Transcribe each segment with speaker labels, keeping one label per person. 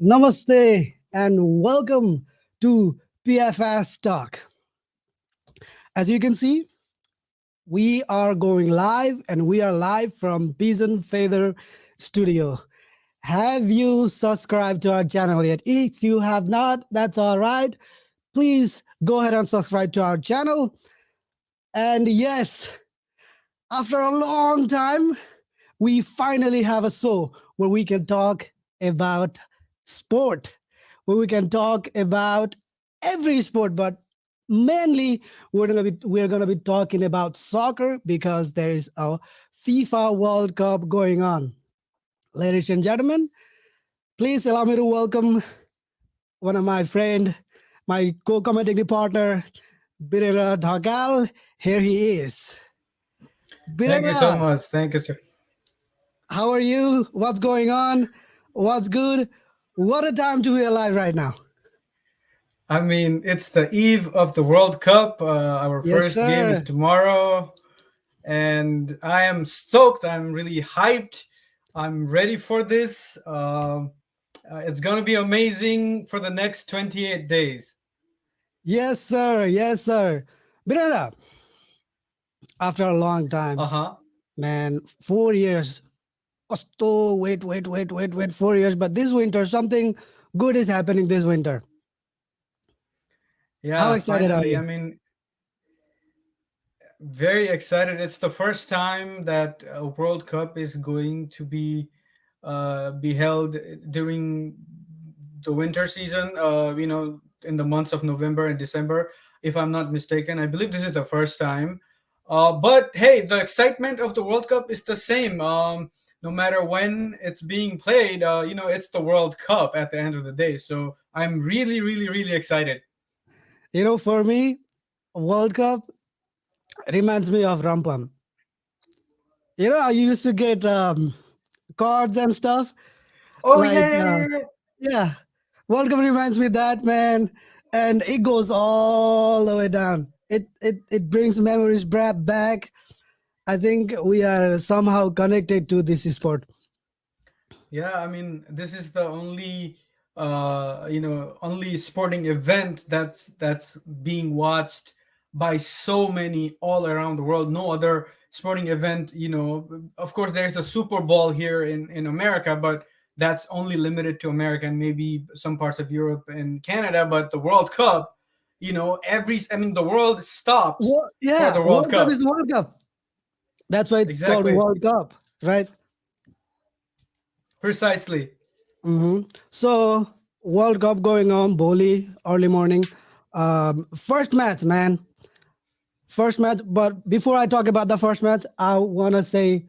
Speaker 1: Namaste and welcome to PFStalk. As you can see, we are going live and we are live from Pigeon Feather Studio. Have you subscribed to our channel yet? If you have not, that's all right. Please go ahead and subscribe to our channel. And yes, after a long time, we finally have a show where we can talk about sport, where we can talk about every sport, but mainly we're gonna be talking about soccer because there is a FIFA World Cup going on. Ladies and gentlemen, please allow me to welcome one of my friend, my co-commentating partner, Birendra Dhakal. Here he is.
Speaker 2: Thank you so
Speaker 1: Birendra,
Speaker 2: much. Thank you, sir.
Speaker 1: how are you? What's going on? What's good? What a time to be alive right now.
Speaker 2: I mean, it's the eve of the World Cup. Our
Speaker 1: Yes,
Speaker 2: first game is
Speaker 1: sir.
Speaker 2: tomorrow, and I am stoked. I'm really hyped. I'm ready for this. It's going to be amazing for the next 28 days.
Speaker 1: Yes, sir. Yes, sir. Birendra, after a long
Speaker 2: Uh
Speaker 1: time,
Speaker 2: huh.
Speaker 1: man, 4 years. Kosto, wait, 4 years. But this winter, something good is happening this winter. How
Speaker 2: Yeah,
Speaker 1: excited are
Speaker 2: finally.
Speaker 1: you?
Speaker 2: I mean, very excited. It's the first time that a World Cup is going to be held during the winter season. In the months of November and December, if I'm not mistaken. I believe this is the first time. But hey, the excitement of the World Cup is the same. No matter when it's being played, it's the World Cup at the end of the day. So I'm really, really, really excited.
Speaker 1: For me, World Cup reminds me of Rampam. I used to get cards and stuff.
Speaker 2: Oh
Speaker 1: Like,
Speaker 2: yeah, yeah, yeah, yeah.
Speaker 1: yeah, World Cup reminds me that, man, and it goes all the way down. It brings memories back. I think we are somehow connected to this sport.
Speaker 2: Yeah, I mean, this is the only sporting event that's being watched by so many all around the world. No other sporting event, of course, there's a Super Bowl here in America, but that's only limited to America and maybe some parts of Europe and Canada. But the World Cup, the world stops for
Speaker 1: Yeah,
Speaker 2: the World
Speaker 1: World Cup
Speaker 2: Cup.
Speaker 1: is World Cup. That's why it's called
Speaker 2: Exactly,
Speaker 1: World Cup, right?
Speaker 2: precisely.
Speaker 1: So World Cup going on, Boli, early morning. First match, man. First match. But before I talk about the first match, I want to say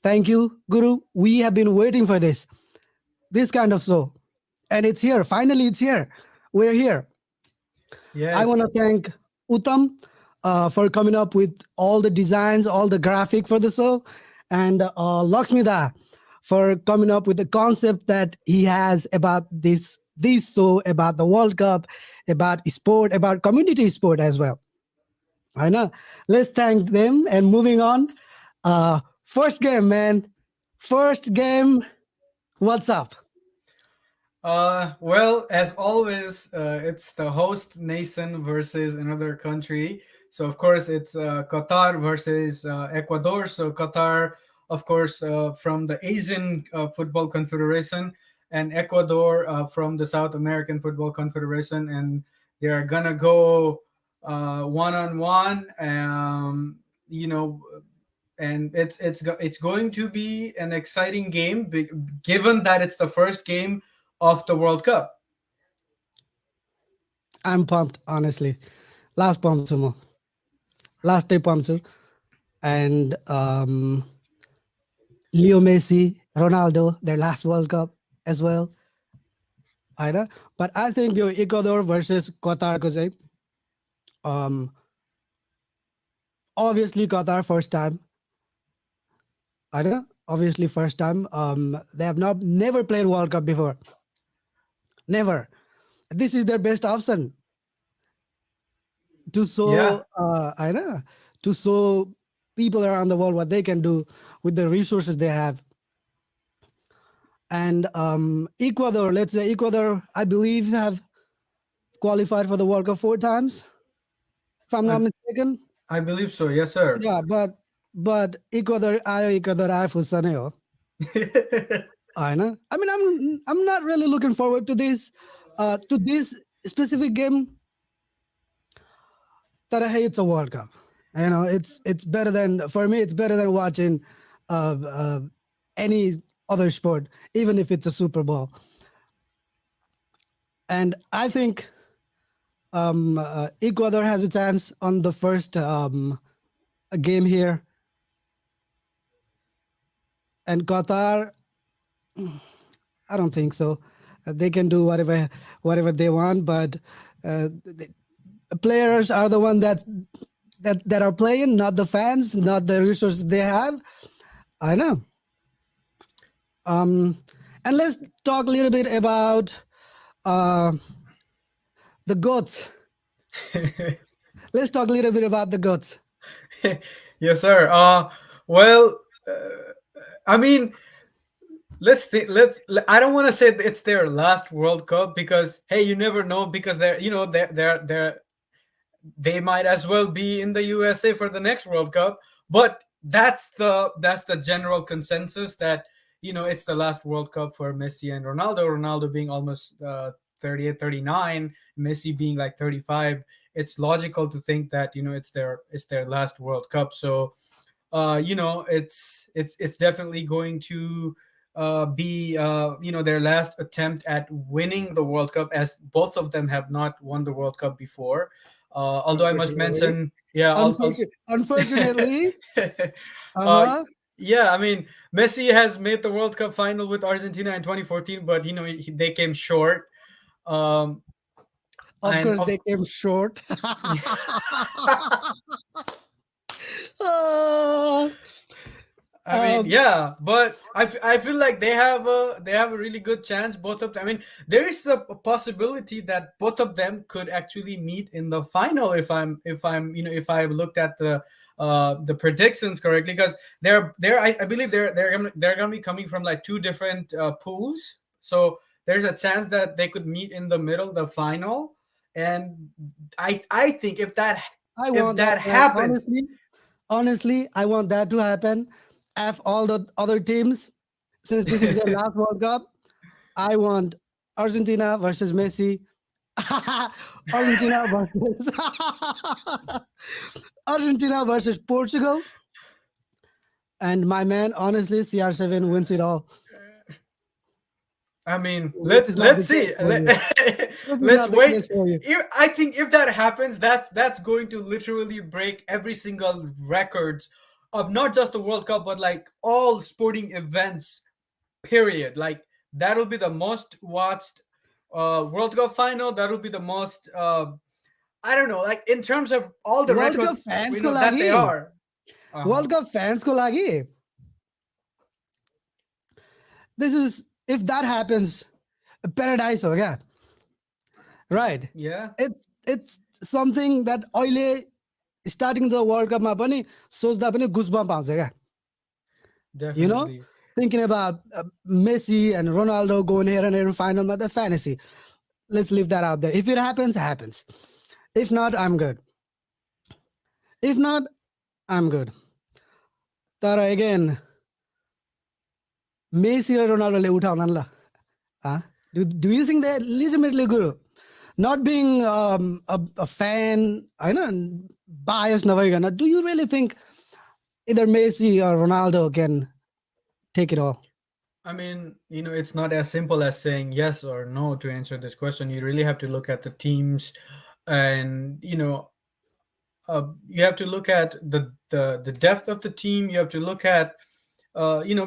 Speaker 1: thank you, Guru. We have been waiting for this kind of show. And it's here. Finally, it's here. We're here. I want
Speaker 2: Yes.
Speaker 1: to thank Uttam for coming up with all the designs, all the graphic for the show, and Lakshmida for coming up with the concept that he has about this show, about the World Cup, about sport, about community sport as well. I know. Let's thank them. And moving on, first game, man. First game. What's up?
Speaker 2: Well, as always, it's the host nation versus another country. So, of course, it's Qatar versus Ecuador. So, Qatar, of course, from the Asian Football Confederation, and Ecuador from the South American Football Confederation. And they're gonna go one on one. You know, and it's going to be an exciting game, given that it's the first game of the World Cup.
Speaker 1: I'm pumped, honestly. Last pump sumo. Last day pump su. And Leo Messi, Ronaldo, their last World Cup as well. I know. But I think the Ecuador versus Qatar, because um, obviously Qatar first time. I know. Obviously first time. They have not never played World Cup before. Never. This is their best option to
Speaker 2: Yeah,
Speaker 1: show. I know, to show people around the world what they can do with the resources they have. And Ecuador, let's say Ecuador, I believe have qualified for the World Cup 4 times, if I'm not
Speaker 2: I,
Speaker 1: mistaken.
Speaker 2: I believe so. Yes, sir.
Speaker 1: Yeah, but Ecuador I fusane. I know. I mean, I'm not really looking forward to this specific game. That hey, it's a World Cup. It's better than for me. It's better than watching uh, any other sport, even if it's a Super Bowl. And I think Ecuador has a chance on the first game here, and Qatar. I don't think so. They can do whatever they want, but the players are the one that are playing, not the fans, not the resources they have. I know. Um, and let's talk a little bit about uh, the goats. Let's talk a little bit about the goats.
Speaker 2: Yes, sir. Well, I mean, let's think. I don't want to say that it's their last World Cup because hey, you never know because they might as well be in the USA for the next World Cup. But that's the general consensus that it's the last World Cup for Messi and Ronaldo. Ronaldo being almost 38, 39, Messi being like 35. It's logical to think that it's their last World Cup. So it's definitely going to be their last attempt at winning the World Cup, as both of them have not won the World Cup before. Although I must
Speaker 1: Unfortunately,
Speaker 2: mention, yeah,
Speaker 1: unfortunately,
Speaker 2: uh,
Speaker 1: uh-huh.
Speaker 2: yeah, I mean, Messi has made the World Cup final with Argentina in 2014, but they came short. Um,
Speaker 1: Of
Speaker 2: and
Speaker 1: course,
Speaker 2: of
Speaker 1: they came short. Oh,
Speaker 2: I mean,
Speaker 1: um,
Speaker 2: yeah, but I feel like they have a really good chance. Both of them. I mean, there is a possibility that both of them could actually meet in the final if I looked at the predictions correctly, because I believe they're gonna be coming from like two different pools. So there's a chance that they could meet in the middle, the final, and I think
Speaker 1: I
Speaker 2: if
Speaker 1: want that
Speaker 2: that
Speaker 1: to happen.
Speaker 2: happens.
Speaker 1: Honestly, I want that to happen. F all the other teams, since this is their last World Cup. I want Argentina versus Messi. Argentina versus Argentina versus Portugal. And my man, honestly, CR7 wins it all,
Speaker 2: I mean,
Speaker 1: which
Speaker 2: let's
Speaker 1: is not the
Speaker 2: let's
Speaker 1: case
Speaker 2: see.
Speaker 1: for you. Which is
Speaker 2: Let's
Speaker 1: not the
Speaker 2: wait.
Speaker 1: case for you.
Speaker 2: I think if that happens, that's going to literally break every single records of not just the World Cup, but like all sporting events. Period. Like that'll be the most watched World Cup final. That'll be the most. I don't know. Like in terms of all the
Speaker 1: World Cup
Speaker 2: records, we
Speaker 1: fans को
Speaker 2: know that they
Speaker 1: लागि
Speaker 2: are. Uh huh.
Speaker 1: World Cup fans को लागि this is if that happens, paradise हो क्या? Right.
Speaker 2: Yeah.
Speaker 1: It's something that अहिले starting the World Cup मा पनि सोच्दा पनि goosebump आउँछ क्या? You know,
Speaker 2: Definitely.
Speaker 1: thinking about Messi and Ronaldo going here and here in final, but that's fantasy. Let's leave that out there. If it happens, it happens. If not, I'm good. If not, I'm good. तर again, Messi र रोनाल्डोले उठाउन ल. Do you think they're legitimately good? Not being a fan, I know, biased नभइकन, do you really think either Messi or Ronaldo can take it all?
Speaker 2: I mean, it's not as simple as saying yes or no to answer this question. You really have to look at the teams, and you have to look at the depth of the team. You have to look at,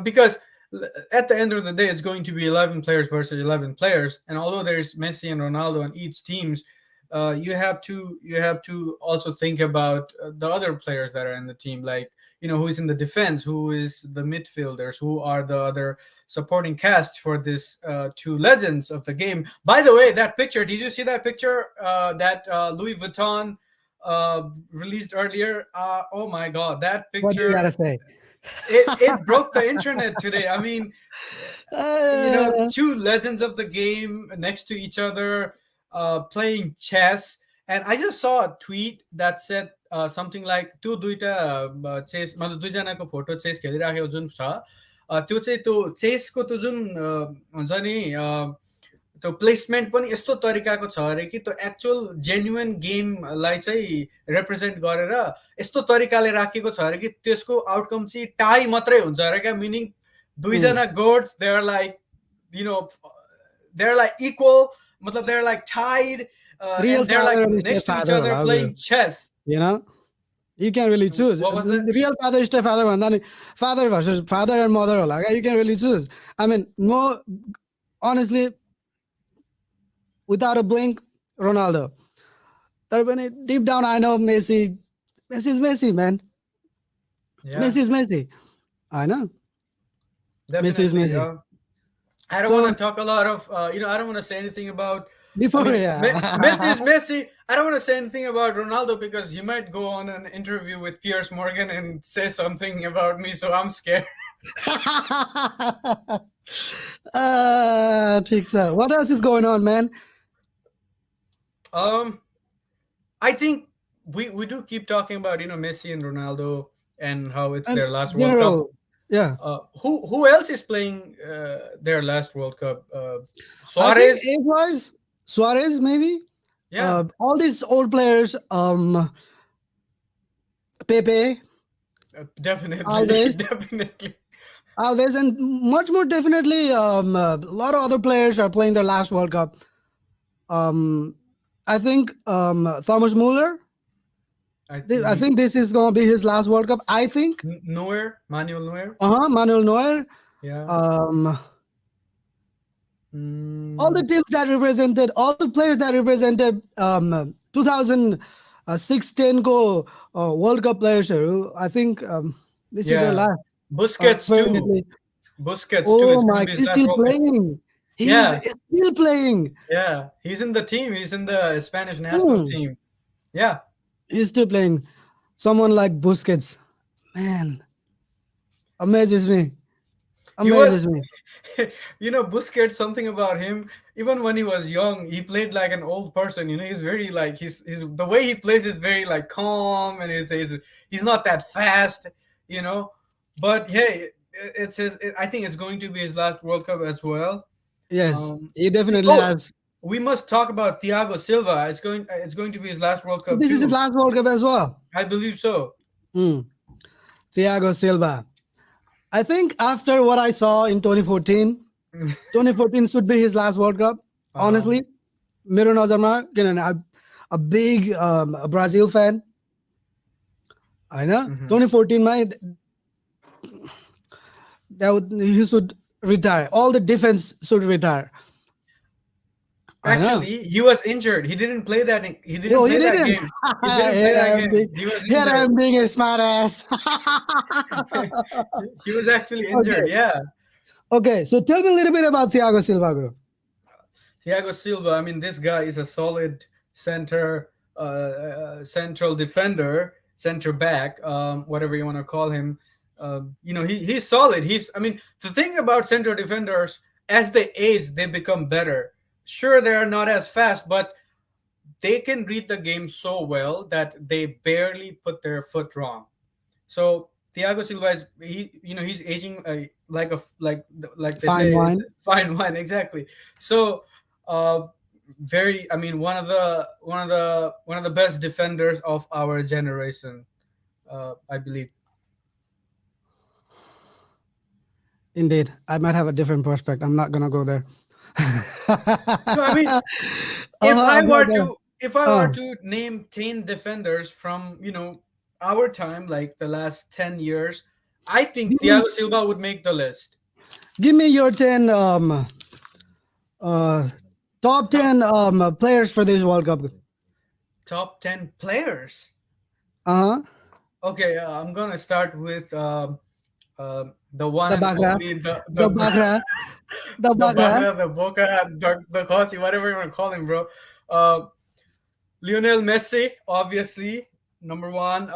Speaker 2: because at the end of the day, it's going to be 11 players versus 11 players. And although there's Messi and Ronaldo on each teams, you have to also think about the other players that are in the team, like who is in the defense, who is the midfielders, who are the other supporting cast for this two legends of the game. By the way, that picture, did you see that picture that Louis Vuitton released earlier? Oh my god, that
Speaker 1: What do you
Speaker 2: picture.
Speaker 1: gotta say?
Speaker 2: it broke the internet today. I mean,
Speaker 1: Uh,
Speaker 2: two legends of the game next to each other, playing chess. And I just saw a tweet that said something like two duita chess मतलब दुईजनाको photo chess खेलिराखेको जुन छ त्यो चाहिँ त्यो चेसको त्यो जुन हुन्छ नि त्यो प्लेसमेन्ट पनि यस्तो तरिकाको छ अरे कि त्यो एक्चुअल जेन्युन गेमलाई चाहिँ रिप्रेजेन्ट गरेर यस्तो तरिकाले राखेको छ अरे कि त्यसको आउटकम चाहिँ टाई मात्रै हुन्छ अरे क्या मिनिङ दुईजना gods they are like they're like equal matlab they're like tied
Speaker 1: real
Speaker 2: and they're like
Speaker 1: father and
Speaker 2: next to each
Speaker 1: stepfather
Speaker 2: other
Speaker 1: होला
Speaker 2: playing
Speaker 1: bro.
Speaker 2: chess.
Speaker 1: You know, you can't really choose.
Speaker 2: What was that?
Speaker 1: The real father stepfather भन्दा नि father versus father and mother होला क्या. You can't really choose. I mean, no, honestly, without a blink, Ronaldo. तर पनि deep down I know Messi. Messi is Messi, man.
Speaker 2: Yeah,
Speaker 1: Messi is Messi. I know. Messi is
Speaker 2: definitely.
Speaker 1: Messi.
Speaker 2: I don't
Speaker 1: So-
Speaker 2: want to talk a lot of I don't want to say anything about
Speaker 1: Before,
Speaker 2: I mean,
Speaker 1: yeah.
Speaker 2: Messi is Messi. I don't want to say anything about Ronaldo because he might go on an interview with Piers Morgan and say something about me, so I'm scared.
Speaker 1: ठिक छ. What else is going on, man?
Speaker 2: I think we do keep talking about Messi and Ronaldo and how it's
Speaker 1: And
Speaker 2: their last World Cup.
Speaker 1: general, yeah.
Speaker 2: Who else is playing their last World Cup?
Speaker 1: I think
Speaker 2: Suarez.
Speaker 1: age-wise, Suarez maybe.
Speaker 2: Yeah,
Speaker 1: All these old players, Pepe,
Speaker 2: definitely,
Speaker 1: Alves.
Speaker 2: definitely.
Speaker 1: Alves, and much more definitely, a lot of other players are playing their last World Cup. I think Thomas Muller. I think this is going to be his last World Cup. I think.
Speaker 2: Manuel Neuer.
Speaker 1: Manuel Neuer.
Speaker 2: Yeah.
Speaker 1: All the teams that represented, all the players that represented 2016 go World Cup players. I think this is their last.
Speaker 2: Busquets too.
Speaker 1: Permanently.
Speaker 2: Busquets too.
Speaker 1: Oh
Speaker 2: It's gonna
Speaker 1: my!
Speaker 2: be his
Speaker 1: He's
Speaker 2: last
Speaker 1: still
Speaker 2: World Cup.
Speaker 1: playing.
Speaker 2: Yeah.
Speaker 1: He's still playing.
Speaker 2: Yeah, he's in the team. He's in the Spanish national team. Yeah.
Speaker 1: He's still playing. Someone like Busquets, man, amazes me. Amazes me.
Speaker 2: Busquets, something about him, even when he was young, he played like an old person. He's very like he's the way he plays is very like calm, and he's not that fast, But hey, I think it's going to be his last World Cup as well.
Speaker 1: Yes, he definitely has.
Speaker 2: We must talk about Thiago Silva. It's going to be his last World Cup.
Speaker 1: This
Speaker 2: too.
Speaker 1: is his last World Cup as well.
Speaker 2: I believe so.
Speaker 1: Thiago Silva. I think after what I saw in 2014, 2014 should be his last World Cup. Honestly, मेरो नजरमा किनभने I'm a big Brazil fan. I know 2014 he should retire. All the defense should retire.
Speaker 2: Actually, he was injured. He didn't play that. He didn't play that game. He didn't play that game. He was
Speaker 1: Here I
Speaker 2: injured.
Speaker 1: am being a smart ass.
Speaker 2: He was actually injured.
Speaker 1: Okay.
Speaker 2: Yeah.
Speaker 1: Okay, so tell me a little bit about Thiago Silva, bro.
Speaker 2: Thiago Silva. I mean, this guy is a solid central defender, center back, whatever you want to call him. He's solid. I mean, the thing about central defenders, as they age, they become better. Sure, they are not as fast, but they can read the game so well that they barely put their foot wrong. So Thiago Silva is he's aging like they
Speaker 1: Fine
Speaker 2: say
Speaker 1: wine.
Speaker 2: fine wine, exactly. So very, I mean, one of the best defenders of our generation, I believe.
Speaker 1: Indeed, I might have a different prospect. I'm not gonna go there.
Speaker 2: No, I mean, if I were to name 10 defenders from our time, like the last 10 years, I think Thiago Silva would make the list.
Speaker 1: Give me your 10 top 10 players for this World Cup.
Speaker 2: Top 10 players.
Speaker 1: Okay,
Speaker 2: I'm gonna start with the one
Speaker 1: the
Speaker 2: and
Speaker 1: Bagra,
Speaker 2: only
Speaker 1: the Bagra, the Bagra.
Speaker 2: the Boca, the Cosi, whatever you want to call him, bro. Lionel Messi, obviously, number one.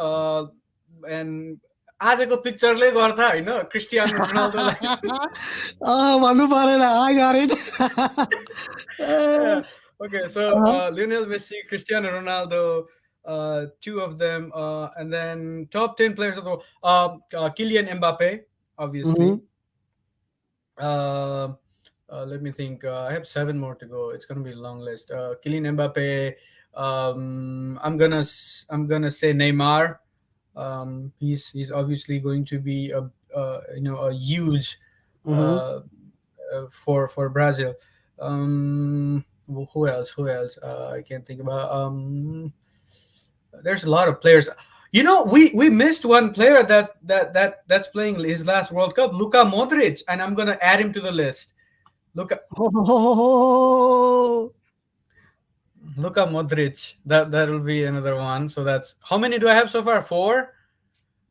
Speaker 2: And आजको पिक्चरले गर्दा होइन Cristiano रोनाल्डोलाई
Speaker 1: भन्नु परेन, I got it.
Speaker 2: Yeah. Okay, so
Speaker 1: Uh-huh.
Speaker 2: Lionel Messi, Cristiano Ronaldo, two of them, and then top 10 players of the world. Kylian Mbappe,
Speaker 1: Mhm.
Speaker 2: obviously. Uh, Let me think. I have seven more to go. It's gonna be a long list. Kylian Mbappe. I'm gonna say Neymar. He's obviously going to be a huge
Speaker 1: Mhm.
Speaker 2: uh, for Brazil. Who else? Who else? I can't think about. There's a lot of players. We missed one player that's playing his last World Cup, Luka Modric, and I'm gonna add him to the list. Luka
Speaker 1: Ho, ho, ho, ho, ho.
Speaker 2: Luka Modric. That'll be another one. So that's how many do I have so far? Four.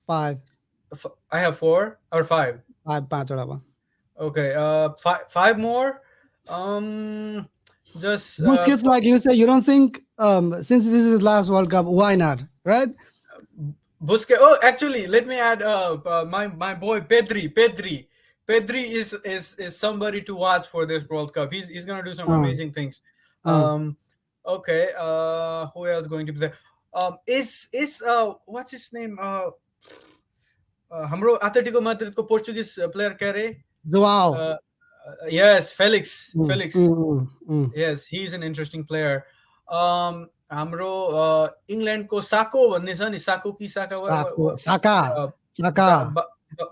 Speaker 1: Five.
Speaker 2: I have four or five.
Speaker 1: पाँचवटा भयो.
Speaker 2: Okay. Five more. Um, just
Speaker 1: Busquets, like you say, you don't think since this is his last World Cup, why not? Right?
Speaker 2: Busquets. Oh, actually, let me add my boy Pedri. Pedri is somebody to watch for this World Cup. He's gonna do some
Speaker 1: Uh,
Speaker 2: amazing things.
Speaker 1: uh.
Speaker 2: Okay. Who else going to be there? Is what's his name? हाम्रो Atletico Madrid को Portuguese player क्या रे?
Speaker 1: Joao.
Speaker 2: Uh, yes, Felix.
Speaker 1: Mm,
Speaker 2: Felix.
Speaker 1: mm, mm, mm.
Speaker 2: Yes, he's an interesting player. हाम्रो इङ्ल्यान्डको साको भन्ने छ नि साको कि साका
Speaker 1: Saka. Saka.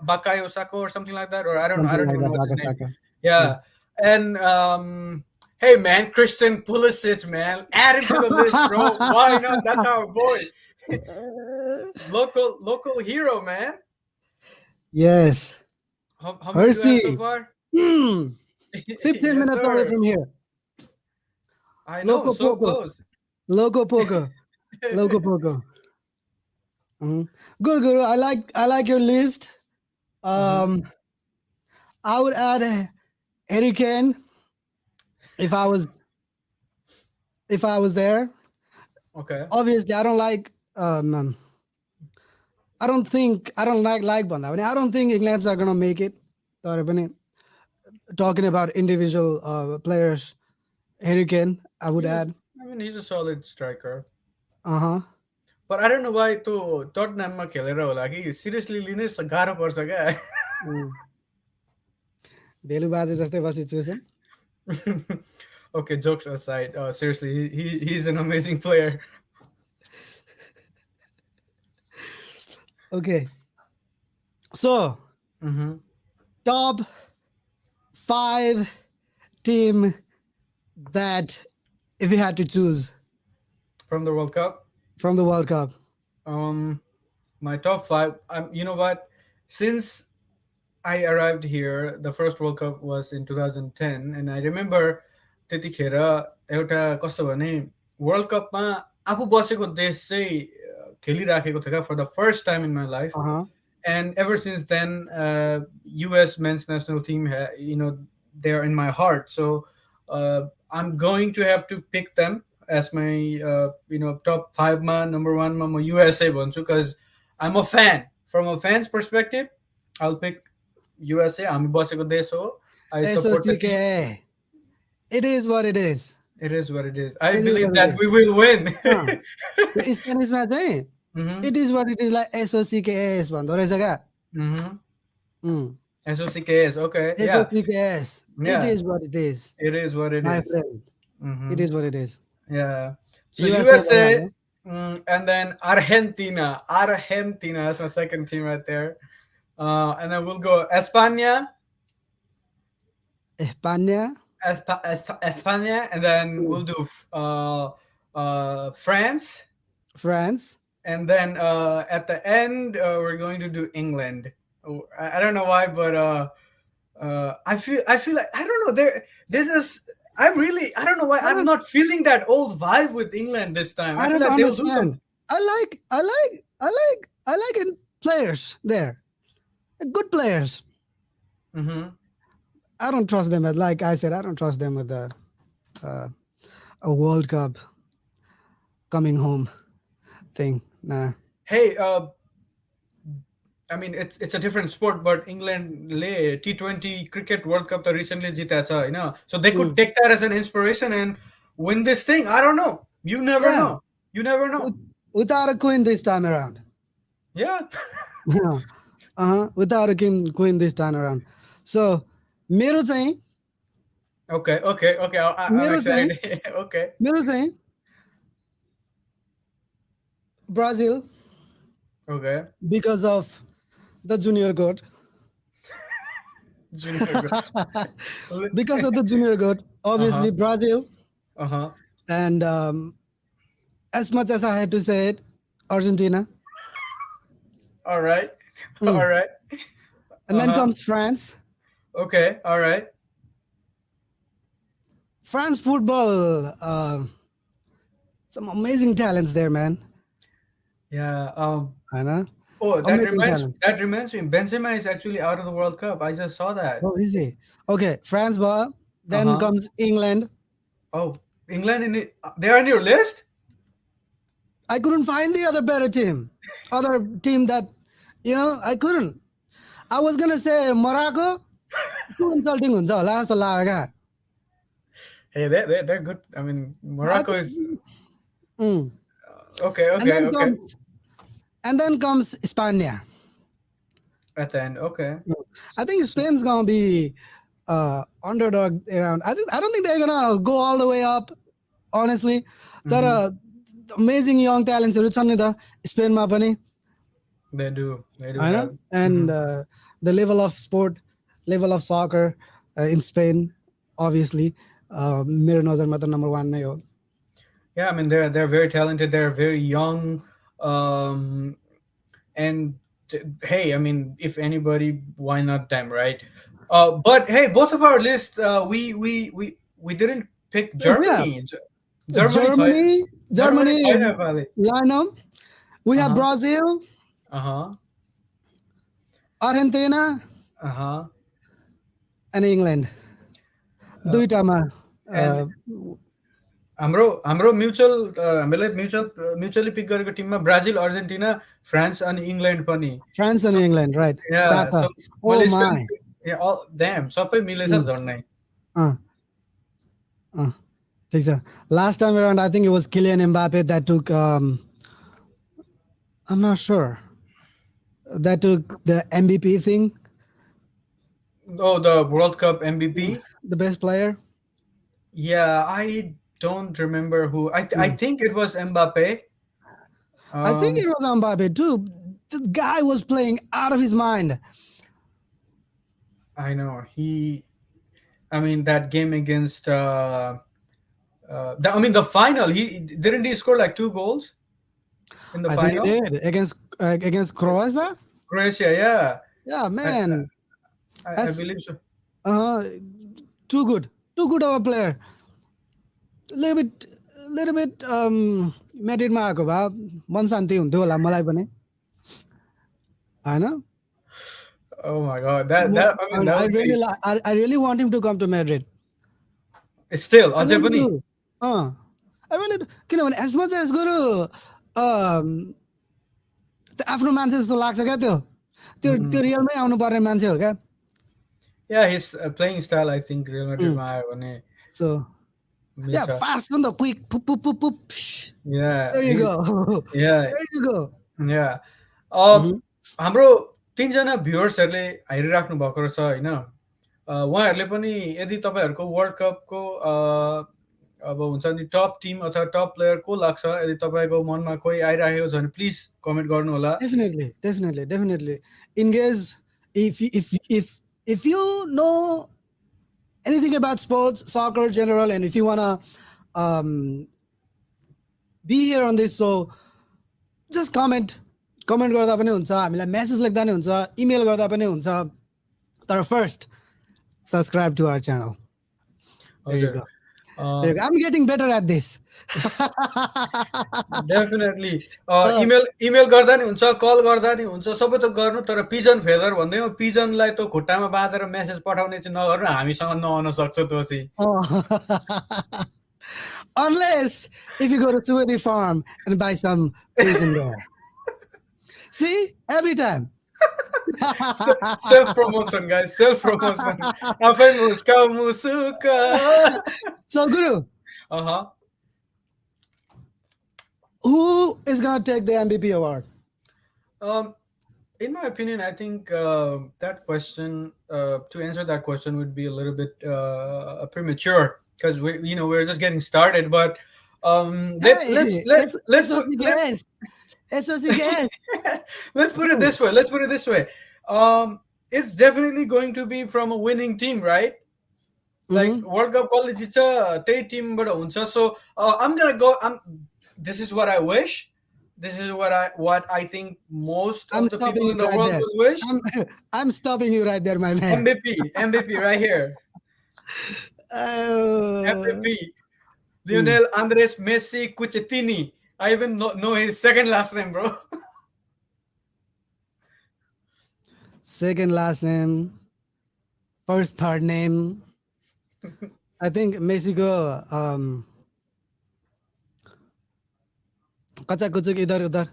Speaker 2: Bakayo Sako or something like that, or I don't know. I
Speaker 1: Something
Speaker 2: don't
Speaker 1: like
Speaker 2: even know
Speaker 1: that.
Speaker 2: what's his
Speaker 1: Saka,
Speaker 2: name.
Speaker 1: Saka.
Speaker 2: Yeah, and hey man, Christian Pulisic, man, add him to the list, bro. Why not? That's our boy, local hero, man.
Speaker 1: Yes.
Speaker 2: How many do I have so
Speaker 1: Hershey.
Speaker 2: far?
Speaker 1: 15
Speaker 2: Yes,
Speaker 1: minutes away
Speaker 2: sir.
Speaker 1: from here.
Speaker 2: I know,
Speaker 1: Loco
Speaker 2: so
Speaker 1: Poco.
Speaker 2: close.
Speaker 1: Loco Poco. Loco Poco. Mhm. Good, Guru. I like your list.
Speaker 2: Mhm.
Speaker 1: I would add Harry Kane if I was there.
Speaker 2: Okay.
Speaker 1: Obviously, I don't like. I don't think I don't like Banda. I don't think England's are gonna make it. तर पनि talking about individual players, Harry Kane, I would
Speaker 2: He's,
Speaker 1: add.
Speaker 2: I mean, he's a solid striker.
Speaker 1: Uh-huh.
Speaker 2: But I don't know why त्यो टटनहममा खेलेर होला कि seriously लिनै गाह्रो पर्छ क्या
Speaker 1: भेलु बाजे जस्तै भयो situation.
Speaker 2: Okay, jokes aside, seriously, he's an amazing player.
Speaker 1: Okay. So,
Speaker 2: Mhm.
Speaker 1: top 5 team that if you had to choose
Speaker 2: From the World Cup,
Speaker 1: from the World Cup.
Speaker 2: my top five. You know what? Since I arrived here, the first World Cup was in 2010, and I remember त्यतिखेर एउटा कस्तो भने world कपमा आफू बसेको देश चाहिँ खेलिराखेको थियो क्या for the first time in my life.
Speaker 1: Uh-huh.
Speaker 2: And ever since then, U.S. men's national team, they are in my heart. So I'm going to have to pick them as my, top five man, number one, ma USA भन्छु because I'm a fan. From a fan's perspective, I'll pick USA. हामी बसेको देश हो. I support the team.
Speaker 1: SOCK. It is what it is.
Speaker 2: It is what it is. I
Speaker 1: It is
Speaker 2: believe
Speaker 1: what it
Speaker 2: that
Speaker 1: is.
Speaker 2: we will win.
Speaker 1: त्यो स्पेनिसमा चाहिँ
Speaker 2: Mhm,
Speaker 1: it is what it is like SOCKS भन्दो रहेछ क्या.
Speaker 2: mhm.
Speaker 1: Mm.
Speaker 2: SOCKS. Okay. Yeah.
Speaker 1: SOCKS. It
Speaker 2: Yeah.
Speaker 1: is what it is,
Speaker 2: It is what it
Speaker 1: my
Speaker 2: is.
Speaker 1: friend. It
Speaker 2: Mhm.
Speaker 1: is what it is.
Speaker 2: Yeah. So
Speaker 1: USA
Speaker 2: USA,
Speaker 1: भइहाल्यो.
Speaker 2: and then Argentina. Argentina. That's my second team right there. And then we'll go España,
Speaker 1: España,
Speaker 2: España, and then we'll do France,
Speaker 1: France.
Speaker 2: and then at the end we're going to do England. Oh, I don't know why, but I feel like I don't know. This is. I don't know why
Speaker 1: I
Speaker 2: I'm
Speaker 1: don't
Speaker 2: not feeling that old vibe with England this time. I
Speaker 1: I
Speaker 2: feel
Speaker 1: don't
Speaker 2: like they'll do
Speaker 1: understand.
Speaker 2: something.
Speaker 1: I like in players there. Good players.
Speaker 2: Hmm.
Speaker 1: I don't trust them. Like I said, I don't trust them with uh, a World Cup coming home thing. Nah.
Speaker 2: Hey, I mean, it's a different sport, but England le T20 cricket World Cup the recently jita cha, so they could
Speaker 1: Mm.
Speaker 2: take that as an inspiration and win this thing. I don't know. You never
Speaker 1: Yeah,
Speaker 2: know. You never know.
Speaker 1: without a queen this time around.
Speaker 2: Yeah.
Speaker 1: Without a queen this time around. So मेरो चाहिँ
Speaker 2: Okay. Okay. Okay. I'm
Speaker 1: मेरो चाहिँ
Speaker 2: excited. Okay.
Speaker 1: मेरो चाहिँ Brazil
Speaker 2: Okay.
Speaker 1: because of the junior goat.
Speaker 2: Junior.
Speaker 1: Because of the junior goat,
Speaker 2: Uh huh.
Speaker 1: obviously Brazil.
Speaker 2: Uh huh.
Speaker 1: And as much as I had to say it, Argentina.
Speaker 2: All right. All
Speaker 1: Mm.
Speaker 2: right.
Speaker 1: And
Speaker 2: Uh
Speaker 1: then
Speaker 2: huh.
Speaker 1: comes France.
Speaker 2: Okay. All right.
Speaker 1: France football, some amazing talents there, man.
Speaker 2: Yeah.
Speaker 1: I know.
Speaker 2: Oh,
Speaker 1: Amazing talent.
Speaker 2: that reminds me. Benzema is actually out of the World Cup. I just saw that.
Speaker 1: Oh, is he? Okay, France,
Speaker 2: Uh
Speaker 1: then
Speaker 2: huh.
Speaker 1: comes England.
Speaker 2: Oh, England in it. They are on your list.
Speaker 1: I couldn't find the other team that, I couldn't. I was gonna say Morocco. Too insulting हुन्छ होला जस्तो लाग्यो क्या.
Speaker 2: Hey, they're good. I mean,
Speaker 1: I
Speaker 2: Morocco is
Speaker 1: think- Mm.
Speaker 2: okay.
Speaker 1: And
Speaker 2: Okay.
Speaker 1: then
Speaker 2: Okay.
Speaker 1: comes Spain.
Speaker 2: At the end. Okay.
Speaker 1: I think Spain's gonna be underdog around. I don't think they're gonna go all the way up, honestly. There are amazing young talents छन् नि त स्पेनमा पनि
Speaker 2: They do. They do
Speaker 1: होइन,
Speaker 2: have.
Speaker 1: and the level of sport, level of soccer in Spain, obviously मेरो नजरमा त number 1 नै हो.
Speaker 2: Yeah, I mean they're very talented. They're very young, um, and hey, I mean if anybody, why not them, right? But hey, both of our list, we didn't pick
Speaker 1: We have
Speaker 2: Germany. Germany,
Speaker 1: Germany,
Speaker 2: Germany,
Speaker 1: Germany
Speaker 2: China, probably.
Speaker 1: lineup. We
Speaker 2: Uh
Speaker 1: have
Speaker 2: huh.
Speaker 1: Brazil,
Speaker 2: Uh huh.
Speaker 1: Argentina,
Speaker 2: Uh huh.
Speaker 1: and England. दुईटामा
Speaker 2: And हाम्रो mutual हामीले mutually pick गरेको टिममा Brazil, Argentina, France अनि England पनि.
Speaker 1: France and England, right?
Speaker 2: या
Speaker 1: चारटा.
Speaker 2: सो
Speaker 1: Oh
Speaker 2: मैले
Speaker 1: my.
Speaker 2: Dam सबै मिलेछ
Speaker 1: Mm.
Speaker 2: झन्नै.
Speaker 1: Uh, uh. ठिक छ. Last time around, I think it was Kylian Mbappe that took. I'm not sure. That took the MVP thing,
Speaker 2: Oh, the World Cup MVP.
Speaker 1: the best player.
Speaker 2: Yeah, I don't remember who. I
Speaker 1: Mm.
Speaker 2: think it was Mbappe.
Speaker 1: I think
Speaker 2: Um,
Speaker 1: it was Mbappe too. The guy was playing out of his mind.
Speaker 2: I know he. I mean that game against. I mean the final. He score like 2 goals in the
Speaker 1: I think he
Speaker 2: final.
Speaker 1: did against Croatia.
Speaker 2: Croatia, yeah,
Speaker 1: Yeah,
Speaker 2: I,
Speaker 1: man.
Speaker 2: I
Speaker 1: As
Speaker 2: believe so.
Speaker 1: uh, too good of a player. Little bit Madridमा आएको भए मन शान्ति हुन्थ्यो होला मलाई पनि होइन.
Speaker 2: Oh my God, that I mean
Speaker 1: And
Speaker 2: that
Speaker 1: I
Speaker 2: would be
Speaker 1: I really want him to come to Madrid.
Speaker 2: still
Speaker 1: I
Speaker 2: अझै
Speaker 1: really
Speaker 2: पनि.
Speaker 1: do. I really do. किनभने as much as गरु आफ्नो मान्छे जस्तो लाग्छ क्या त्यो त्यो त्यो रियलमै आउनुपर्ने मान्छे हो क्या.
Speaker 2: Yeah, his playing style, I think Real Madrid मा आयो भने
Speaker 1: So yeah,
Speaker 2: मिल्छ.
Speaker 1: fast पनि त quick poop poop poop poop.
Speaker 2: Yeah,
Speaker 1: There you go.
Speaker 2: yeah,
Speaker 1: There you go.
Speaker 2: yeah.
Speaker 1: Mhm.
Speaker 2: हाम्रो 3जना भ्युअर्सहरूले हेरिराख्नु भएको रहेछ होइन. उहाँहरूले पनि यदि तपाईँहरूको वर्ल्ड कपको अब हुन्छ नि टप टिम अथवा टप प्लेयर को लाग्छ, यदि तपाईँको मनमा कोही आइराखेको छ भने प्लिज कमेन्ट गर्नु होला.
Speaker 1: Definitely. Engage if you know anything about sports, soccer, general, and if you wanna be here on this, so just comment गर्दा पनि हुन्छ, हामीलाई मेसेज लेख्दा नि हुन्छ, इमेल गर्दा पनि हुन्छ. तर first subscribe to our channel. There you
Speaker 2: हजुर.
Speaker 1: go. I'm getting better at this.
Speaker 2: Definitely email गर्दा नि हुन्छ, कल गर्दा नि हुन्छ, सबै त गर्नु. तर पिजन फेदर भन्दै हो, पिजनलाई त खुट्टामा बाँधेर मेसेज पठाउने चाहिँ नगर्नु, हामीसँग नआउन सक्छ त्यो चाहिँ.
Speaker 1: Unless if you go to Subedi farm and buy some pigeon there. See, every time.
Speaker 2: Self promotion, guys. Self promotion. Apa kamu suka?
Speaker 1: So, Guru,
Speaker 2: Uh-huh.
Speaker 1: who is gonna take the MVP award?
Speaker 2: Um, in my opinion, I think that question to answer that question would be a little bit premature because we're just getting started. But
Speaker 1: Hey,
Speaker 2: let's put
Speaker 1: SOC
Speaker 2: let
Speaker 1: guest, SOC guest.
Speaker 2: let's put it
Speaker 1: Guru.
Speaker 2: this way. Let's put it this way. It's definitely going to be from a winning team, right? Like
Speaker 1: Mhm.
Speaker 2: World Cup college it's a team but huncha. So I'm gonna go. This is what I wish. This is what I think most
Speaker 1: I'm
Speaker 2: of the
Speaker 1: stopping
Speaker 2: people
Speaker 1: you
Speaker 2: in the
Speaker 1: right
Speaker 2: world
Speaker 1: there.
Speaker 2: would wish.
Speaker 1: I'm I'm stopping you right there, my man.
Speaker 2: MVP right here.
Speaker 1: Uh,
Speaker 2: MVP
Speaker 1: hmm.
Speaker 2: Lionel Andres Messi Cuccettini. I even know his second last name, bro.
Speaker 1: Second last name, first third name. I think Mexico. कच्चा कुचुक इधर उधर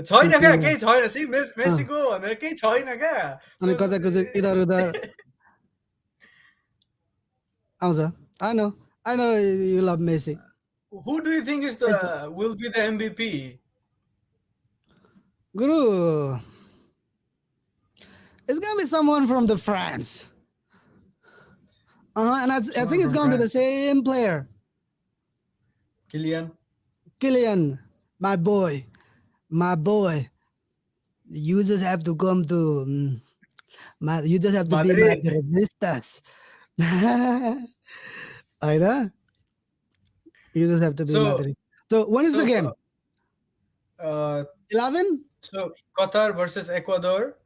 Speaker 2: छैन क्या
Speaker 1: कुरकुरे
Speaker 2: केही छैन सी
Speaker 1: अँ,
Speaker 2: मेसीको भनेर केही छैन क्या
Speaker 1: अनि
Speaker 2: सो
Speaker 1: कच्चा कुचुक इधर उधर आउँछ I know you love Messi.
Speaker 2: who do you think is
Speaker 1: It's,
Speaker 2: the will be the MVP?
Speaker 1: Guru, it's gonna be someone from the France. And I
Speaker 2: Someone
Speaker 1: think it's
Speaker 2: from
Speaker 1: gonna be the
Speaker 2: France.
Speaker 1: same player,
Speaker 2: Kylian
Speaker 1: Kylian, my boy, my boy. You just have to come to you just have to be my
Speaker 2: Madrid.
Speaker 1: resistance. I know. You just have to be
Speaker 2: So
Speaker 1: Madrid. So when is the
Speaker 2: so
Speaker 1: game?
Speaker 2: uh
Speaker 1: 11?
Speaker 2: so Qatar versus Ecuador.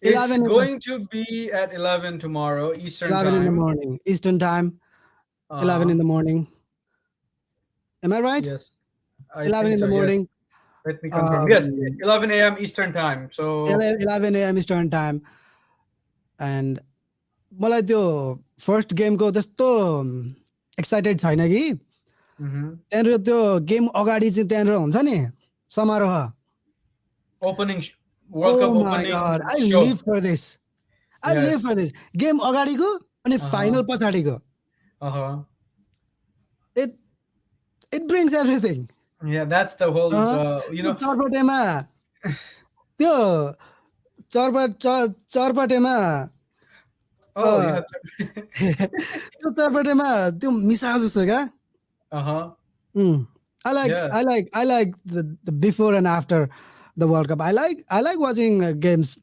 Speaker 2: It's
Speaker 1: 11
Speaker 2: going to be at 11 tomorrow Eastern
Speaker 1: 11 in the
Speaker 2: time.
Speaker 1: morning, Eastern time, 11 in
Speaker 2: Uh
Speaker 1: the morning. Am I right?
Speaker 2: yes, I
Speaker 1: 11
Speaker 2: think
Speaker 1: in
Speaker 2: so.
Speaker 1: the
Speaker 2: Yes,
Speaker 1: morning,
Speaker 2: let me confirm. Yes,
Speaker 1: um,
Speaker 2: 11 a.m. Eastern time. So
Speaker 1: 11 a.m. Eastern time. And मलाई त्यो first गेमको त्यस्तो excited छैन कि
Speaker 2: mhm.
Speaker 1: त्यहाँनिर त्यो game अगाडि चाहिँ त्यहाँनिर हुन्छ नि समारोह
Speaker 2: Opening World Cup
Speaker 1: oh my god
Speaker 2: opening
Speaker 1: I
Speaker 2: show.
Speaker 1: Live for this I live for
Speaker 2: Yes.
Speaker 1: This game अगाडिको अनि
Speaker 2: Uh-huh.
Speaker 1: फाइनल पछाडिको
Speaker 2: Uh-huh.
Speaker 1: It it brings everything
Speaker 2: Yeah, that's the whole
Speaker 1: त्यो चरपटेमा त्यो चरपटेमा
Speaker 2: oh, you have
Speaker 1: त्यो चरपटेमा त्यो मिसा जस्तो क्या
Speaker 2: uh-huh.
Speaker 1: Mm.
Speaker 2: Yeah.
Speaker 1: I like the before and after the World Cup. I like watching games,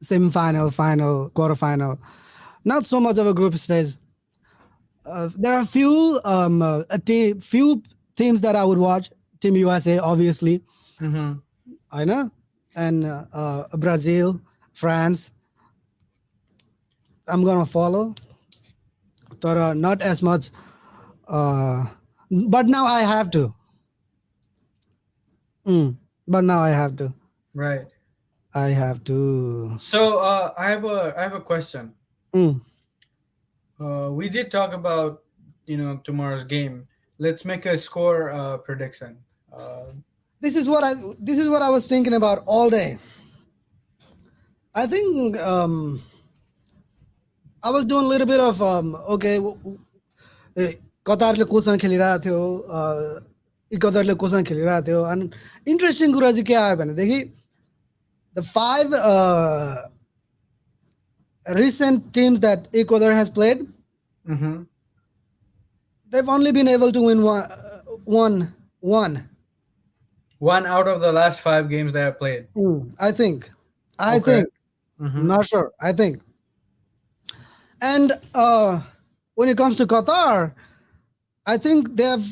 Speaker 1: semi-final, final, quarter-final. Not so much of a group stage. There are few teams that I would watch. Team USA, obviously,
Speaker 2: Mm-hmm.
Speaker 1: I know, and Brazil, France. I'm gonna follow, but not as much. Uh, but now I have to. But now I have to.
Speaker 2: Right.
Speaker 1: I have to.
Speaker 2: So I have a question.
Speaker 1: Mm.
Speaker 2: We did talk about tomorrow's game. Let's make a score prediction.
Speaker 1: This is what I was thinking about all day. I think I was doing a little bit of okay, कतारले कोसँग खेलिरहेको थियो इक्वादरले कोसँग खेलिरहेको थियो अनि interesting कुरा चाहिँ के आयो भनेदेखि the five recent teams that Ecuador has played,
Speaker 2: Mm-hmm.
Speaker 1: they've only been able to win one.
Speaker 2: One out of the last 5 games they have played.
Speaker 1: I think. I
Speaker 2: Okay.
Speaker 1: think. I'm
Speaker 2: Mm-hmm.
Speaker 1: not sure. I think. And when it comes to Qatar, I think they have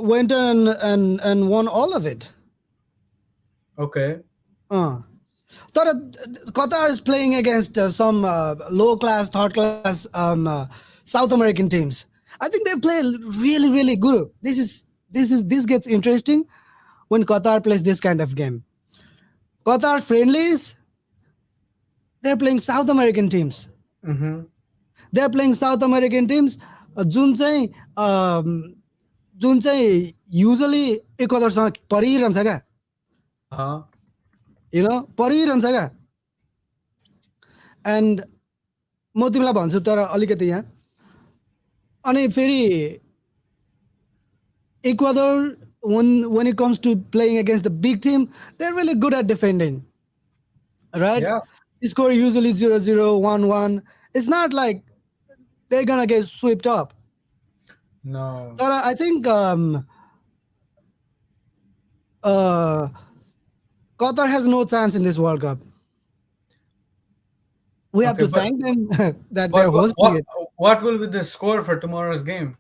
Speaker 1: went and won all of it.
Speaker 2: Okay.
Speaker 1: तर Qatar is playing against some low class, third class South American teams. I think they play really, really good. This gets interesting when Qatar plays this kind of game. Qatar friendlies, they're playing South American teams.
Speaker 2: Mm-hmm.
Speaker 1: They're playing South American teams. जुन चाहिँ usually इक्वादरसँग परिरहन्छ क्या
Speaker 2: Uh-huh.
Speaker 1: परिरहन्छ क्या end म तिमीलाई भन्छु तर अलिकति यहाँ अनि फेरि Ecuador, when it comes to playing against the big team, they're really good at defending, right?
Speaker 2: Yeah.
Speaker 1: Score usually 0-0, 1-1. It's not like they're gonna get swept up.
Speaker 2: No.
Speaker 1: But I think uh, Qatar has no chance in this World Cup. We have
Speaker 2: Okay,
Speaker 1: to
Speaker 2: but
Speaker 1: thank them that
Speaker 2: what
Speaker 1: they're
Speaker 2: what
Speaker 1: hosting
Speaker 2: what
Speaker 1: it.
Speaker 2: what will be the score for tomorrow's game?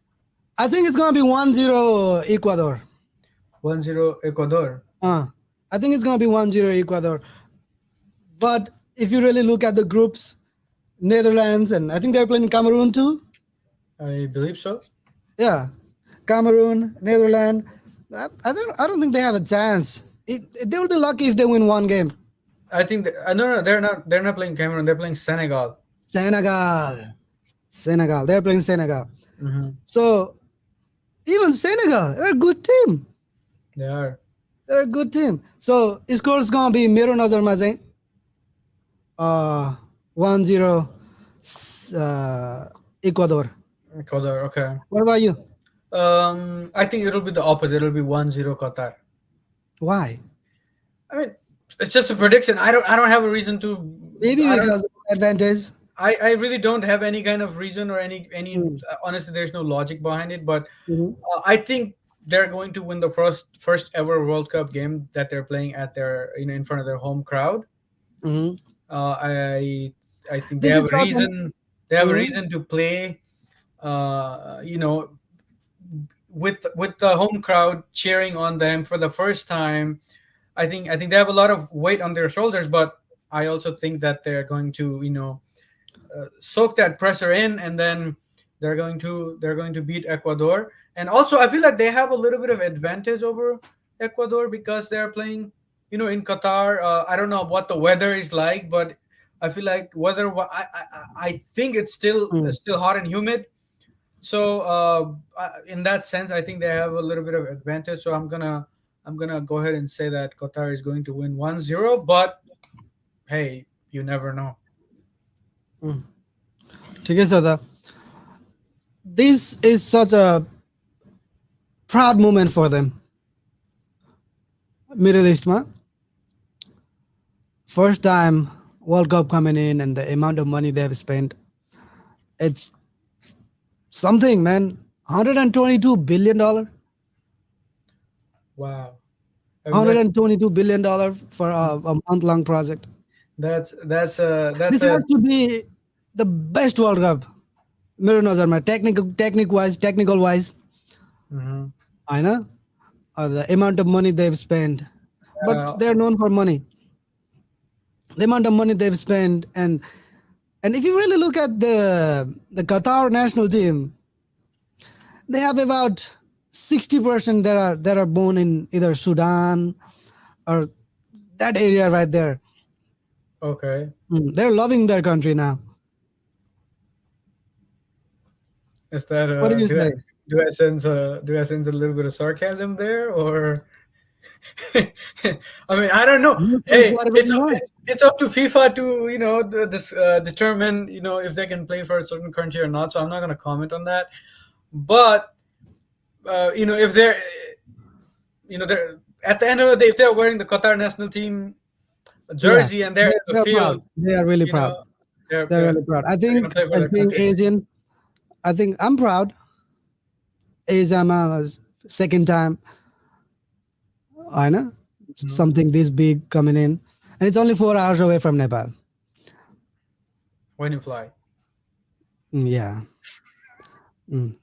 Speaker 1: I think it's gonna be 1-0 Ecuador.
Speaker 2: 1-0 Ecuador.
Speaker 1: I think it's gonna be 1-0 Ecuador. But if you really look at the groups, Netherlands and I think they're playing Cameroon too.
Speaker 2: I believe so.
Speaker 1: Yeah, Cameroon, Netherlands. I don't think they have a chance. They will be lucky if they win one game.
Speaker 2: I think no, they're not playing Cameroon. They're playing Senegal.
Speaker 1: Senegal, Senegal. They're playing Senegal.
Speaker 2: Hmm.
Speaker 1: So even Senegal, they're a good team.
Speaker 2: They are.
Speaker 1: They're a good team. So score's gonna be मेरो नजरमा चाहिँ 1-0 Ecuador.
Speaker 2: Ecuador. Okay.
Speaker 1: What about you?
Speaker 2: I think it'll be the opposite. It'll be 1-0 Qatar.
Speaker 1: Why?
Speaker 2: I mean, it's just a prediction. I don't have a reason to.
Speaker 1: Maybe
Speaker 2: I don't.
Speaker 1: because of advantage.
Speaker 2: I really don't have any kind of reason or any.
Speaker 1: Mm.
Speaker 2: Honestly, there's no logic behind it. But
Speaker 1: Mhm.
Speaker 2: I think they're going to win the first ever World Cup game that they're playing at their in front of their home crowd.
Speaker 1: Mhm.
Speaker 2: I think they
Speaker 1: This
Speaker 2: have
Speaker 1: is
Speaker 2: a
Speaker 1: short one.
Speaker 2: reason. They have a
Speaker 1: Mhm.
Speaker 2: reason to play. Uh, you know, with the home crowd cheering on them for the first time. I think they have a lot of weight on their shoulders, but I also think that they're going to soak that pressure in, and then they're going to beat Ecuador. And also, I feel like they have a little bit of advantage over Ecuador because they're playing, in Qatar. I don't know what the weather is like, but I feel like I think it's
Speaker 1: Mm.
Speaker 2: still hot and humid. So in that sense, I think they have a little bit of advantage. So I'm gonna go ahead and say that Qatar is going to win 1-0. But hey, you never know.
Speaker 1: Mm. ठिकै छ त. This is such a proud moment for them. Middle East, ma. First time World Cup coming in and the amount of money they have spent. It's something, man. $122 billion.
Speaker 2: Wow. I mean
Speaker 1: $122 billion for a month-long project.
Speaker 2: that's
Speaker 1: This
Speaker 2: a
Speaker 1: has to be the best World Cup. मेरो नजरमा technical wise,
Speaker 2: mhm.
Speaker 1: I know the amount of money they've spent, but
Speaker 2: uh,
Speaker 1: they're known for money. The amount of money they've spent, and if you really look at the Qatar national team, they have about 60% that are born in either Sudan or that area right there.
Speaker 2: okay.
Speaker 1: They're loving their country now.
Speaker 2: Is that
Speaker 1: What do you
Speaker 2: do I
Speaker 1: say?
Speaker 2: do I sense a little bit of sarcasm there, or I mean, I don't know.
Speaker 1: You think
Speaker 2: Hey,
Speaker 1: whatever
Speaker 2: it's
Speaker 1: you want.
Speaker 2: it's up to FIFA to determine if they can play for a certain country or not. So I'm not going to comment on that. But if they're at the end of the day, if they're wearing the Qatar national team
Speaker 1: Yeah,
Speaker 2: jersey and they're in the
Speaker 1: they're proud.
Speaker 2: field,
Speaker 1: They are really
Speaker 2: you know,
Speaker 1: proud.
Speaker 2: they're
Speaker 1: They're
Speaker 2: they're,
Speaker 1: really proud. I
Speaker 2: they're going to
Speaker 1: think
Speaker 2: play for
Speaker 1: as
Speaker 2: their
Speaker 1: being
Speaker 2: country.
Speaker 1: Asian, I think I'm proud. Asian second time, I know
Speaker 2: Mhm.
Speaker 1: something this big coming in, and it's only 4 hours away from Nepal.
Speaker 2: When you fly.
Speaker 1: Yeah. Mm.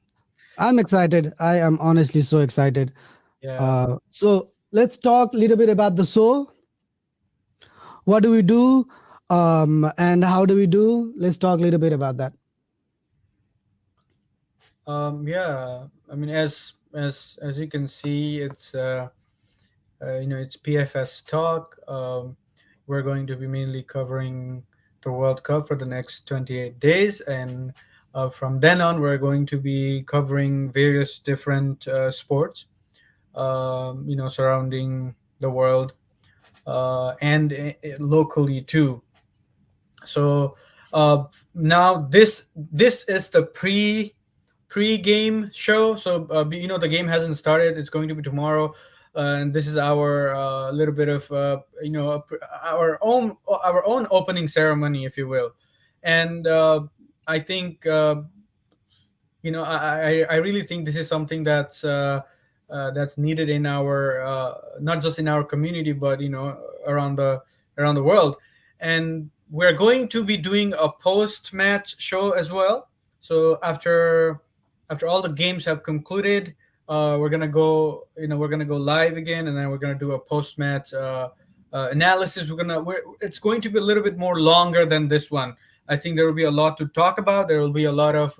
Speaker 1: I'm excited. I am honestly so excited.
Speaker 2: Yeah.
Speaker 1: So let's talk a little bit about the show. What do we do? And how do we do? Let's talk a little bit about that.
Speaker 2: Yeah. I mean, as you can see, it's PFS talk. We're going to be mainly covering the World Cup for the next 28 days, and from then on, we're going to be covering various different sports, surrounding the world. and locally too. So now this is the pre-game show. So the game hasn't started. It's going to be tomorrow, and this is our little bit of our own opening ceremony, if you will. And I think I really think this is something that's needed in our not just in our community, but around the world. And we're going to be doing a post match show as well. So after all the games have concluded, we're gonna go live again, and then we're gonna do a post match analysis. It's going to be a little bit more longer than this one. I think there will be a lot to talk about. There will be a lot of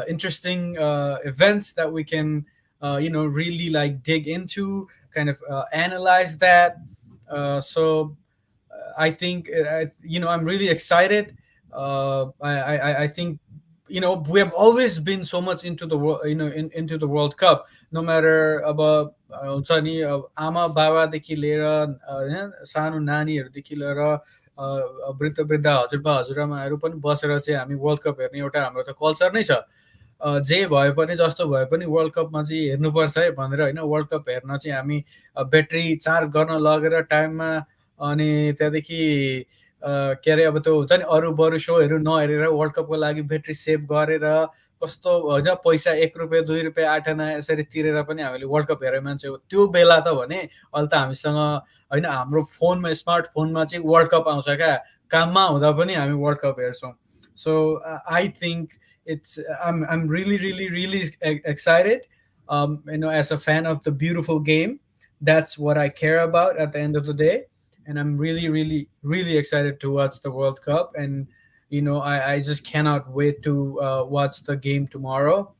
Speaker 2: interesting events that we can really like dig into, kind of analyze that. So I think I'm really excited. I think we have always been so much into the world, into the World Cup. No matter अब हुन्छ नि आमा बाबादेखि लिएर सानो नानीहरूदेखि लिएर वृद्ध वृद्ध हजुरबा हजुरआमाहरू पनि बसेर चाहिँ हामी वर्ल्ड कप हेर्ने एउटा हाम्रो त कल्चर नै छ। जे भए पनि जस्तो भए पनि वर्ल्ड कपमा चाहिँ हेर्नुपर्छ है भनेर होइन, वर्ल्ड कप हेर्न चाहिँ हामी ब्याट्री चार्ज गर्न लगेर टाइममा, अनि त्यहाँदेखि के अरे अब त्यो हुन्छ नि अरू बरु सोहरू नहेरेर वर्ल्ड कपको लागि ब्याट्री सेभ गरेर कस्तो होइन पैसा 1 रुपियाँ 2 रुपियाँ 8 आना यसरी तिरेर पनि हामीले वर्ल्ड कप हेरेर मान्छे हो। त्यो बेला त भने अहिले त हामीसँग होइन हाम्रो फोनमा स्मार्टफोनमा चाहिँ वर्ल्ड कप आउँछ क्या, काममा हुँदा पनि हामी वर्ल्ड कप हेर्छौँ। So I think I'm really really really excited, as a fan of the beautiful game. That's what I care about at the end of the day, and I'm really really really excited to watch the World Cup. And I just cannot wait to watch the game tomorrow.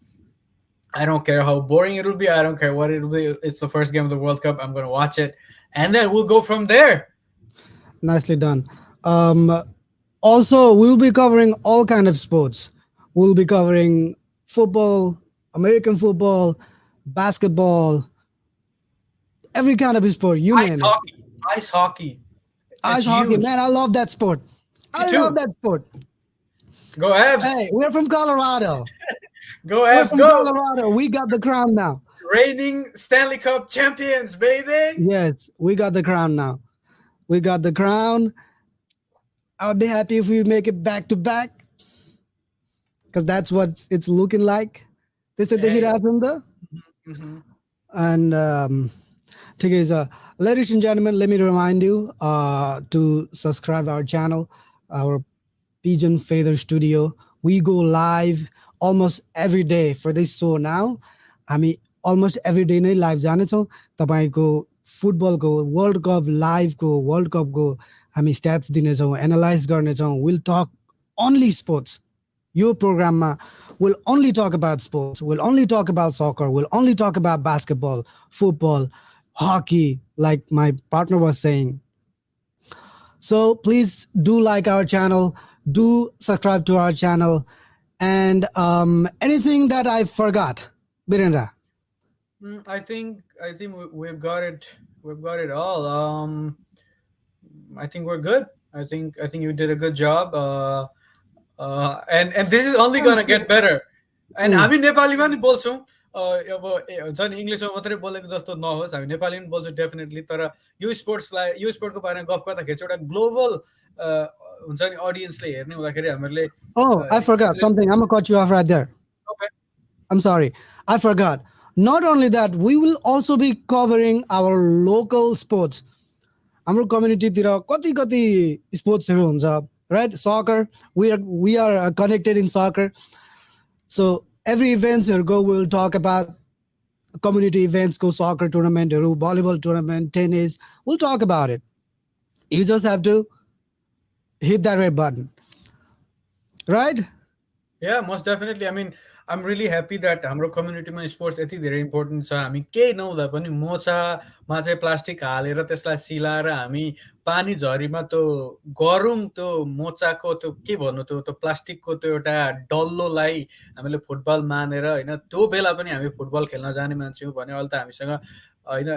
Speaker 2: I don't care how boring it will be. I don't care what it will be. It's the first game of the World Cup. I'm going to watch it, and then we'll go from there.
Speaker 1: Nicely done. Also, we'll be covering all kind of sports. We'll be covering football, American football, basketball, every kind of sport. You
Speaker 2: Ice
Speaker 1: name it.
Speaker 2: hockey. Ice hockey.
Speaker 1: Ice
Speaker 2: It's
Speaker 1: hockey,
Speaker 2: huge.
Speaker 1: man, I love that sport. I
Speaker 2: too.
Speaker 1: love that sport.
Speaker 2: Go Avs.
Speaker 1: Hey, we're from Colorado.
Speaker 2: Go
Speaker 1: We're
Speaker 2: Avs.
Speaker 1: from
Speaker 2: Go.
Speaker 1: Colorado. We got the crown now.
Speaker 2: Reigning Stanley Cup champions, baby.
Speaker 1: Yes, we got the crown now. We got the crown. I would be happy if we make it back to back, because that's what it's looking like. This is the
Speaker 2: Hey.
Speaker 1: Hirasunda.
Speaker 2: Mhm.
Speaker 1: And okay, so ladies and gentlemen, let me remind you to subscribe our channel, our Pigeon Feather Studio. We go live almost every day for this show now. हामी almost every day नै live जानेछौँ। तपाईँको फुटबलको world cup लाइभको world कपको हामी stats दिनेछौँ, analyse गर्नेछौँ। Will talk only sports. यो प्रोग्राममा we'll only talk about sports. We'll only talk about soccer. We'll only talk about basketball, football, hockey, like my partner was saying. So please do like our channel, do subscribe to our channel, and anything that I forgot, Birendra.
Speaker 2: I think we've got it. We've got it all. I think we're good. I think you did a good job. And this is only gonna get better. And हामी नेपालीमा नि बोल्छौँ। अब हुन्छ नि इङ्ग्लिसमा मात्रै बोलेको जस्तो नहोस्, हामी नेपाली पनि बोल्छौँ डेफिनेटली। तर यो स्पोर्टको बारेमा गफ गर्दाखेरि चाहिँ एउटा ग्लोबल हुन्छ नि अडियन्सले हेर्ने हुँदाखेरि हामीहरूले
Speaker 1: Oh, I forgot something. I'm gonna cut you off right there.
Speaker 2: Okay.
Speaker 1: I'm sorry. I forgot. Not only that, we will also be covering our local sports. हाम्रो कम्युनिटीतिर कति कति स्पोर्ट्सहरू हुन्छ, right? Soccer. We are connected in soccer. So every events here go, we'll talk about community events, go soccer tournament, volleyball tournament, tennis. We'll talk about it. You just have to hit that red button, right?
Speaker 2: Yeah, most definitely. I mean, आइम really happy that हाम्रो कम्युनिटीमा sports यति धेरै important छ। हामी केही नहुँदा पनि मोचामा चाहिँ plastic हालेर त्यसलाई सिलाएर हामी पानी झरीमा त्यो गरौँ, त्यो मोचाको त्यो के भन्नु, त्यो त्यो प्लास्टिकको त्यो एउटा डल्लोलाई हामीले फुटबल मानेर होइन, त्यो बेला पनि हामी फुटबल खेल्न जाने मान्छे हौँ भने अहिले त हामीसँग होइन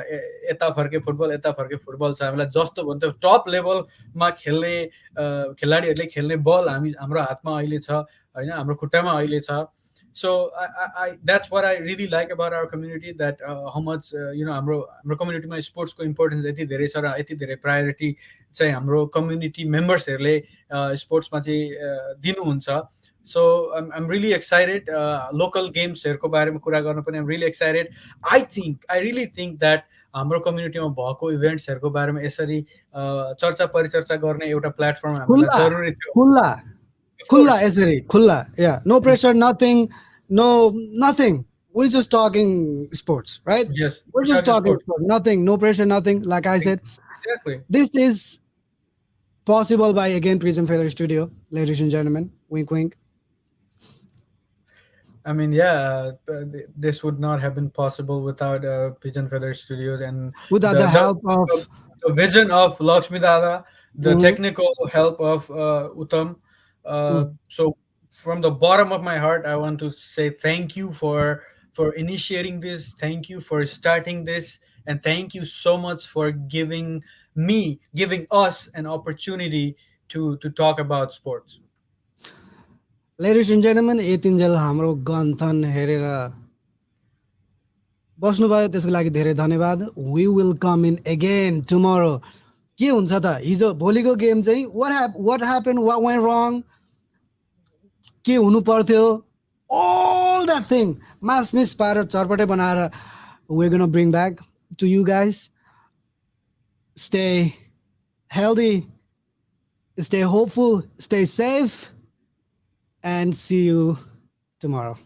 Speaker 2: यता फर्के फुटबल, यता फर्के फुटबल छ। हामीलाई जस्तो भन्थ्यो टप लेभलमा खेल्ने खेलाडीहरूले खेल्ने बल हाम्रो हातमा अहिले छ होइन, हाम्रो खुट्टामा अहिले छ। So that's what I really like about our community, that how much हाम्रो कम्युनिटीमा स्पोर्ट्सको इम्पोर्टेन्स यति धेरै छ र यति धेरै प्रायोरिटी चाहिँ हाम्रो कम्युनिटी मेम्बर्सहरूले स्पोर्ट्समा चाहिँ दिनुहुन्छ। सो आइम रियली एक्साइटेड लोकल गेम्सहरूको बारेमा कुरा गर्न पनि आइम really excited. I really think that हाम्रो कम्युनिटीमा भएको इभेन्ट्सहरूको बारेमा यसरी चर्चा परिचर्चा गर्ने एउटा प्लेटफर्म हामीलाई
Speaker 1: खुल्ला
Speaker 2: जरुरी थियो।
Speaker 1: खुल्ला
Speaker 2: Of
Speaker 1: खुल्ला
Speaker 2: course.
Speaker 1: यसरी खुल्ला, yeah, no pressure, nothing, no nothing. We're just talking sports, right?
Speaker 2: Yes,
Speaker 1: We're
Speaker 2: we're
Speaker 1: just
Speaker 2: talking
Speaker 1: talking
Speaker 2: sports.
Speaker 1: sports. Nothing, no pressure, nothing. Like I said,
Speaker 2: Exactly.
Speaker 1: this is possible by again Pigeon Feather Studio, ladies and gentlemen. Wink, wink.
Speaker 2: I mean, yeah, this would not have been possible without Pigeon Feather Studios and
Speaker 1: Without
Speaker 2: the
Speaker 1: the
Speaker 2: the,
Speaker 1: help of,
Speaker 2: the vision of Lakshmi Dada, the
Speaker 1: Mhm.
Speaker 2: technical help of Uttam.
Speaker 1: Mm.
Speaker 2: So, from the bottom of my heart, I want to say thank you for initiating this. Thank you for starting this, and thank you so much for giving us an opportunity to talk about sports.
Speaker 1: Ladies and gentlemen, यतिन्जेल हाम्रो गन्थन हेरेर बस्नुभयो त्यसको लागि धेरै धन्यवाद। We will come in again tomorrow. के हुन्छ त हिजो भोलिको गेम चाहिँ वाट ह्यापन, वाट वेन्ट रङ, के हुनु पर्थ्यो, all that thing mass miss पारेर चरपटे बनाएर we're gonna bring back to you guys. Stay healthy, stay hopeful, stay safe, and see you tomorrow.